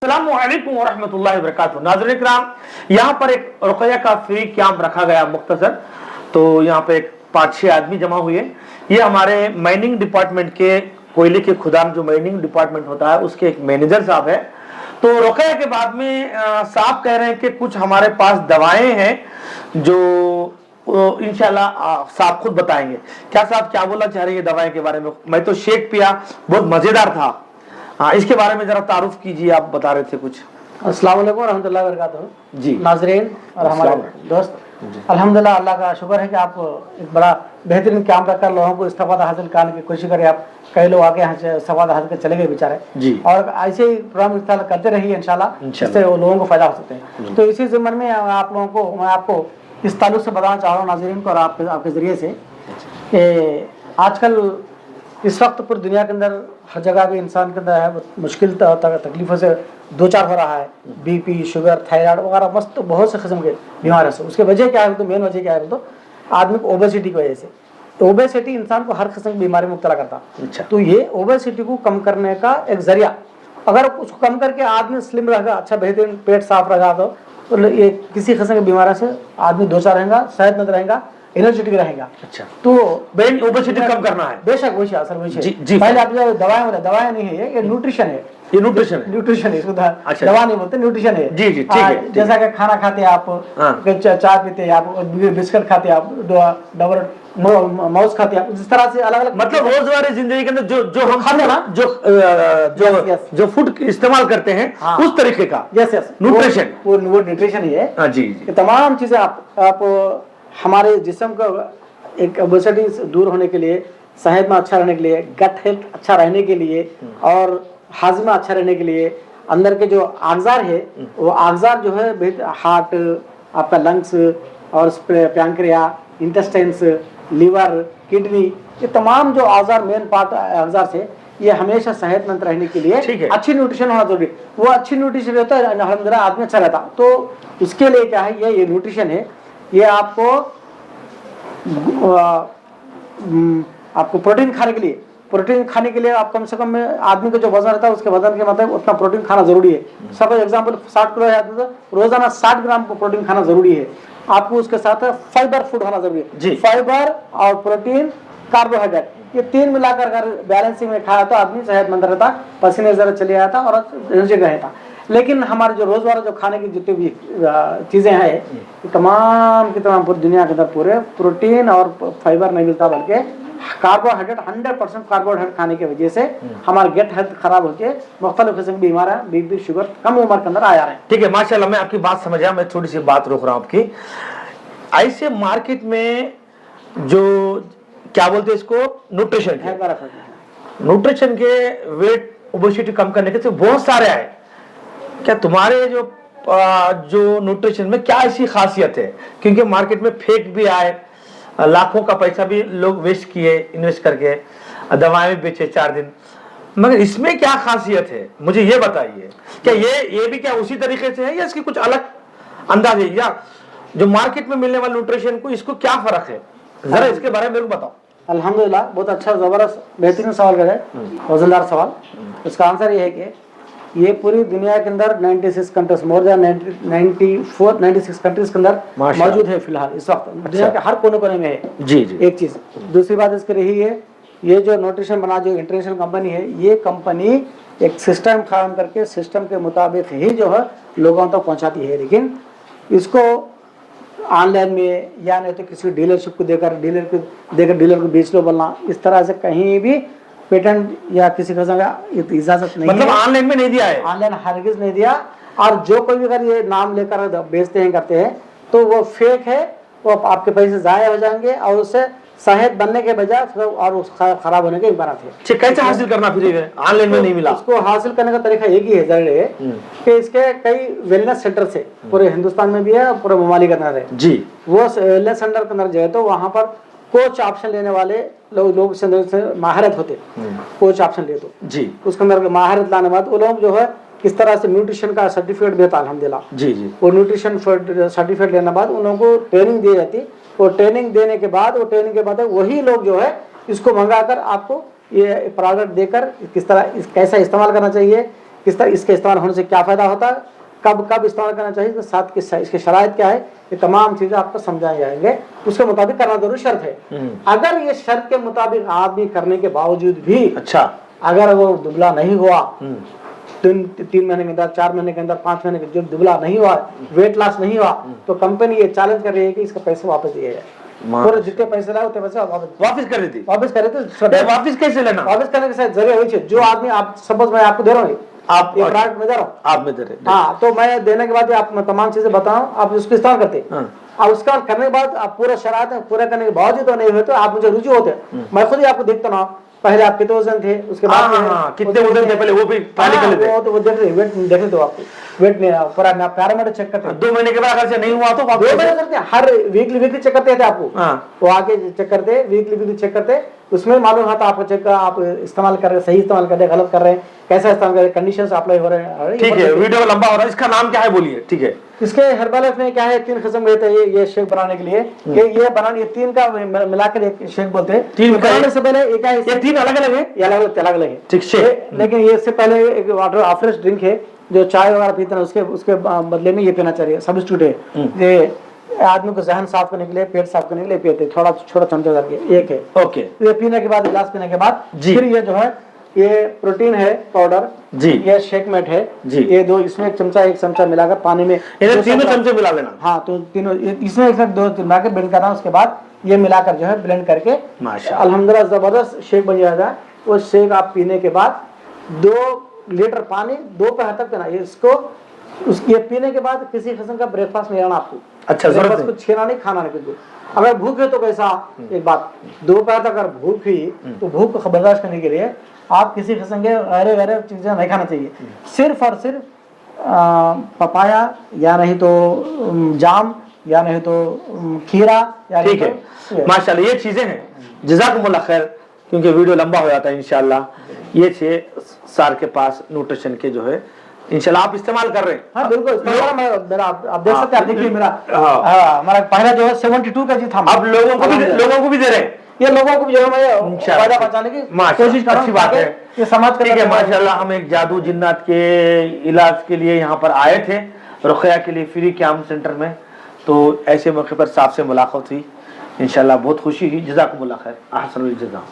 अस्सलामुअलैकुम वरहमतुल्लाहि वबरकातुहू। नाज़रीन इकराम, यहाँ पर एक रुक़या का फ्री कैंप रखा गया मुख्तसर। तो यहाँ पे एक 5-6 आदमी जमा हुए। ये हमारे माइनिंग डिपार्टमेंट के, कोयले के खुदान जो माइनिंग डिपार्टमेंट होता है उसके एक मैनेजर साहब है। तो रुक़या के बाद में साहब कह रहे हैं कि कुछ हमारे पास दवाएं हैं जो इंशाल्लाह साहब खुद बताएंगे। क्या साहब क्या बोलना चाह रहे हैं दवाएं के बारे में? मैं तो शेक पिया, बहुत मजेदार था। हाँ, इसके बारे में जरा तारुफ कीजिए, आप बता रहे थे कुछ। अस्सलाम वालेकुम रहमतुल्लाहि व बरकातहू। जी नाजरीन और हमारे दोस्त, अल्हम्दुलिल्लाह अल्लाह का शुक्र है कि आप एक बड़ा बेहतरीन कैंप रखकर लोगों को इस्तेफादा हासिल करने की कोशिश करें। आप कई लोग आगे यहाँ से इस्तेफादा हासिल कर चले गए बेचारे जी, और ऐसे ही प्रोग्राम करते रहिए इंशाल्लाह, जिससे लोगों को फायदा हो सकते हैं। तो इसी ज़िम्मन में आप लोगों को, मैं आपको इस ताल्लुक से बताना चाह रहा हूँ नाजरीन को और आपके ज़रिए से कि आजकल इस वक्त पूरी दुनिया के अंदर हर जगह भी इंसान के अंदर है मुश्किल तकलीफ़ों से दो चार हो रहा है। बीपी, शुगर, थायराइड वगैरह मस्त बहुत से किस्म के बीमारियों से। उसके वजह क्या है? तो मेन वजह क्या है? तो आदमी को ओबेसिटी की वजह से। तो ओबेसिटी इंसान को हर किस्म की बीमारी में मुब्तला करता है। अच्छा। तो ये ओबेसिटी को कम करने का एक जरिया, अगर उसको कम करके आदमी स्लिम रहेगा, अच्छा बेहतरीन पेट साफ रहेगा, तो ये किसी किस्म की बीमारी से आदमी दो चार रहेगा, सेहतमंद रहेगा, एनर्जेटिक रहेगा। अच्छा, तो ब्रेन ओबेसिटी कम करना है। बेशक वही असल वही जी, जी। पहले आप जो दवाएं नहीं है, ये न्यूट्रिशन है। ये न्यूट्रिशन है। अच्छा, दवा नहीं बोलते, न्यूट्रिशन है। जी जी, ठीक है। जैसा कि खाना खाते हैं आप, चाय पीते हैं आप, बिस्किट खाते हैं आप, डबर माउस खाते हैं आप, इस तरह से अलग अलग, मतलब रोजमर्रा जिंदगी के अंदर जो हम खाते हैं ना, जो फूड इस्तेमाल करते हैं उस तरीके का न्यूट्रिशन, वो न्यूट्रिशन ही है। हाँ जी, ये तमाम चीजें आप हमारे जिस्म का एक ओबेसिटी दूर होने के लिए, सेहत में अच्छा रहने के लिए, गट हेल्थ अच्छा रहने के लिए और हाजमा अच्छा रहने के लिए, अंदर के जो आगजार है वो आगजार जो है हार्ट, आपका लंग्स और पैंक्रिया, इंटेस्टाइन्स, लीवर, किडनी, ये तमाम जो आगजार मेन पार्ट आगजार से, ये हमेशा सेहतमंद रहने के लिए अच्छी न्यूट्रिशन होना जरूरी। वो अच्छी न्यूट्रिशन रहता है, अल्हम्दुलिल्लाह आदमी अच्छा रहता। तो उसके लिए क्या है, ये न्यूट्रिशन है। ये आपको प्रोटीन खाने के लिए आप कम से कम आदमी का जो वजन रहता है उसके वजन के मतलब उतना प्रोटीन खाना जरूरी है। सब एग्जांपल 60 किलो है तो रोजाना 60 ग्राम को प्रोटीन खाना जरूरी है। आपको उसके साथ फाइबर फूड होना जरूरी है। फाइबर और प्रोटीन, कार्बोहाइड्रेट, ये तीन मिलाकर अगर बैलेंसिंग में खाया तो आदमी सेहतमंद रहता, पसीने जरा चले आता और एनर्जी रहता। लेकिन हमारे जो रोजमर्रा जो खाने की जितनी भी चीजें हैं, तमाम की तमाम पूरी दुनिया के अंदर पूरे प्रोटीन और फाइबर नहीं मिलता, बल्कि कार्बोहाइड्रेट 100% कार्बोहाइड्रेट खाने की वजह से हमारे गेट हेल्थ खराब होकर मुख्तलिफ किस्म की बीमारियां, बीपी, शुगर कम उम्र के अंदर आ रहे हैं। ठीक है, माशाल्लाह, मैं आपकी बात समझ आया। मैं थोड़ी सी बात रोक रहा हूँ आपकी। ऐसे मार्केट में जो क्या बोलते हैं इसको, न्यूट्रिशन के वेट ओबेसिटी कम करने के बहुत सारे आए। क्या तुम्हारे जो न्यूट्रिशन में क्या ऐसी खासियत है? क्योंकि मार्केट में फेक भी आए, लाखों का पैसा भी लोग वेस्ट किए, इन्वेस्ट करके दवाएं भी बेचे 4 दिन, मगर इसमें क्या खासियत है मुझे ये बताइए। क्या ये भी क्या उसी तरीके से है या इसकी कुछ अलग अंदाज है, या जो मार्केट में मिलने वाले न्यूट्रिशन को इसको क्या फर्क है? जरा इसके बारे में मेरे को बताओ। अल्हम्दुलिल्लाह, बहुत अच्छा जबरदस्त बेहतरीन सवाल करे, वजनदार सवाल। उसका आंसर ये है कि ये पूरी दुनिया के अंदर 96 कंट्रीज, मोर देन 96 कंट्रीज के अंदर मौजूद है फिलहाल इस वक्त। दुनिया के हर कोने कोने में है। जी जी। एक चीज, दूसरी बात इसकी रही है, ये जो न्यूट्रिशन बना जो इंटरनेशनल कंपनी है, ये कंपनी एक सिस्टम कायम करके सिस्टम के मुताबिक ही जो है लोगों तक पहुंचाती है। लेकिन इसको ऑनलाइन में या नहीं तो किसी डीलरशिप को देकर डीलर को बेच लो बोलना, इस तरह से कहीं भी पेटेंट या किसी किस्म का इजाजत नहीं, मतलब ऑनलाइन में नहीं दिया है, ऑनलाइन हरगिज नहीं दिया। और जो कोई भी अगर ये नाम लेकर बेचते हैं करते हैं तो वो फेक है, वो आपके पैसे जाया हो जाएंगे और उससे सेहत बनने के बजाय और खराब होने के इबारत है। कैसे हासिल करना फिर ऑनलाइन में नहीं मिला? उसको हासिल करने का तरीका एक ही है, जाहिर है कि इसके कई वेलनेस सेंटर से पूरे हिंदुस्तान में भी है और पूरे ममालिक के अंदर है जी। वो वेलनेस सेंटर के अंदर जो है तो वहाँ पर कोच ऑप्शन लेने वाले लोग से महारत होते, कोच ऑप्शन ले तो जी, उसके अंदर महारत लाने बाद वो लोग जो है किस तरह से न्यूट्रिशन का सर्टिफिकेट भी होता है अल्हम्दुलिल्लाह जी जी। वो न्यूट्रिशन सर्टिफिकेट लेने बाद उन लोगों को ट्रेनिंग दी जाती। वो ट्रेनिंग देने के बाद वही लोग जो है इसको मंगाकर आपको ये प्रोडक्ट देकर किस तरह कैसा इस्तेमाल करना चाहिए, किस तरह इसके इस्तेमाल होने से क्या फ़ायदा होता है, कब कब इस्तेमाल करना चाहिए, इसके साथ इसके शराइत क्या है, ये तमाम चीज़ें आपको समझाए जाएंगे। उसके मुताबिक करना जरूरी शर्त है। अगर ये शर्त के मुताबिक आदमी करने के बावजूद भी अच्छा अगर वो दुबला नहीं हुआ, 3 महीने के अंदर, 4 महीने के अंदर, 5 महीने के अंदर दुबला नहीं हुआ, वेट लॉस नहीं हुआ, तो कंपनी ये चैलेंज कर रही है कि इसका पैसे वापस दिए जाए। पूरे जितने पैसे लाए उतने पैसे वापस कर देती, वापस करे तो वापस कैसे लेना, वापस करने के साथ जरिए हुई जो आदमी आप सपोज मैं आपको दे रहा हूँ, आप ये प्रोडक्ट में दे रहा हूँ, आप में दे रहे, हाँ, तो मैं देने के बाद आप मैं तमाम चीजें बताऊँ, आप उसको इस्तेमाल करते हैं। अब उसका करने के बाद आप पूरा शरात पूरा करने के बावजूद तो नहीं हुए तो आप मुझे रुझू होते, मैं खुद ही आपको देखता ना, पहले आप कितने वजन थे, उसके बाद कितने वजन थे पहले वो भी ताली कर लेते, वो देख रहे वेट देख लेते हो, आपको वेट नहीं पूरा पैरामीटर चेक करते हैं। 2 महीने के बाद अगर से नहीं हुआ तो 2 महीने करते हैं, हर वीकली चेक करते थे आपको, वो आके चेक करते, वीकली चेक करते, उसमें मालूम होता आपको चेक आप इस्तेमाल कर रहे, सही इस्तेमाल कर रहे, गलत कर रहे हैं, कैसा इस्तेमाल कर रहे, कंडीशंस अप्लाई हो रहे हैं। ठीक है, वीडियो लंबा हो रहा है, इसका नाम क्या है बोलिए। ठीक है, इसके हर्बलाइफ में क्या है, 3 किस्म रहते हैं ये शेक बनाने के लिए, ये बनाने, ये 3 का मिलाकर एक शेक बोलते हैं। 3 बनाने से पहले एक है, ये 3 अलग अलग है, ये अलग अलग है, ठीक शेक, लेकिन ये इससे पहले एक वाटर आफ्रेश ड्रिंक है जो चाय वगैरह पीते हैं, उसके बदले में ये पीना चाहिए, सब्स्टिट्यूट है। ये आदमी को जहन साफ करने के लिए, पेट साफ करने के लिए पीते, थोड़ा छोटा चमचा करके एक है। ओके, ये पीने के बाद, गिलास पीने के बाद फिर ये जो है ये प्रोटीन है पाउडर जी, ये शेकमेट है जी, ये 2, इसमें एक चमचा मिलाकर पानी में, इधर 3 चमचे मिला लेना। हाँ, तो तीनों इसमें एक 2 मिलाकर ब्लेंड करना, उसके बाद ये मिलाकर जो है ब्लेंड करके अल्हम्दुलिल्लाह जबरदस्त शेक बन जाएगा। वो शेक आप पीने के बाद 2 लीटर पानी दोपहर तक पीना, इसको ये पीने के बाद किसी किस्म का ब्रेकफास्ट नहीं लेना आपको। अच्छा, ब्रेकफास्ट कुछ छेना नहीं, खाना नहीं कुछ। अगर भूख है तो कैसा, एक बात, दोपहर तक अगर भूख हुई तो भूख को बर्दाश्त करने के लिए आप किसी किस्म के गहरे चीजें नहीं खाना चाहिए, सिर्फ और सिर्फ पपाया या नहीं तो जाम या नहीं तो खीरा या ठीक है। माशाल्लाह, ये चीजें हैं। जज़ाकुमुल्लाह खैर, क्योंकि वीडियो लंबा हो जाता है। इंशाल्लाह ये 6 सार के पास न्यूट्रिशन के जो है इंशाल्लाह आप इस्तेमाल कर रहे हैं। हाँ बिल्कुल, मेरा आप देख सकते हैं, आप देखिए मेरा हमारा पहला जो है 72 का जी था। अब लोगों को भी दे रहे हैं, ये लोगों को भी जो है मैं फायदा पहुंचाने की कोशिश कर रहा हूं। अच्छी बात है, ये समाज ठीक है। माशाल्लाह, हम एक जादू जिन्नात के इलाज के लिए यहाँ पर आए थे, रुक़या के लिए फ्री कैंप सेंटर में, तो ऐसे मौके पर साहब से मुलाकात हुई, इंशाल्लाह बहुत खुशी हुई। जज़ाकुमुल्लाह खैर, अहसनुल जज़ा।